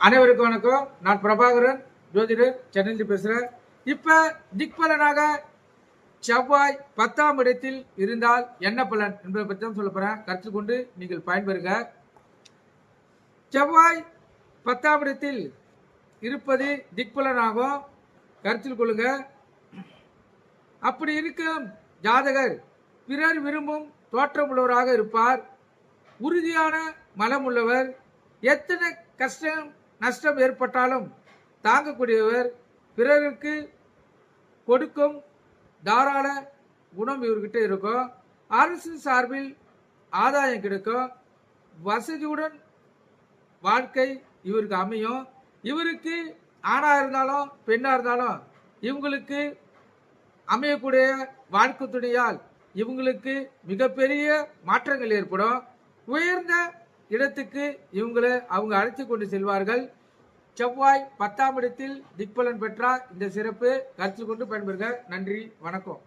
அனைவருக்கும் வணக்கம். நான் பிரபாகரன், ஜோதிடர், சென்னையில் பேசுகிறேன். இப்போ திக்பலனாக செவ்வாய் 10ஆம் இடத்தில் இருந்தால் என்ன பலன் என்பதை பற்றி தான் சொல்ல போகிறேன். கருத்தில் கொண்டு நீங்கள் பயன்பெறுங்க. செவ்வாய் 10ஆம் இடத்தில் இருப்பது திக்பலனாகும், கருத்தில் கொள்ளுங்க. அப்படி இருக்கும் ஜாதகர் பிறர் விரும்பும் தோற்றமுள்ளவராக இருப்பார். உறுதியான மனம் உள்ளவர். எத்தனை கஷ்டம் நஷ்டம் ஏற்பட்டாலும் தாங்கக்கூடியவர். பிறருக்கு கொடுக்கும் தாராள குணம் இவர்கிட்ட இருக்கும். அரசு சார்பில் ஆதாயம் கிடைக்கும். வசதியுடன் வாழ்க்கை இவருக்கு அமையும். இவருக்கு ஆணாக இருந்தாலும் பெண்ணாக இருந்தாலும் இவங்களுக்கு அமையக்கூடிய வாழ்க்கை துணையால் இவங்களுக்கு மிகப்பெரிய மாற்றங்கள் ஏற்படும். உயர்ந்த இடத்துக்கு அவங்க அழைத்து கொண்டு செல்வார்கள். செவ்வாய் 10ஆம் இடத்தில் திக்பலன் பெற்றால் இந்த சிறப்பு கருத்தில் கொண்டு பயன்பெறுக. நன்றி, வணக்கம்.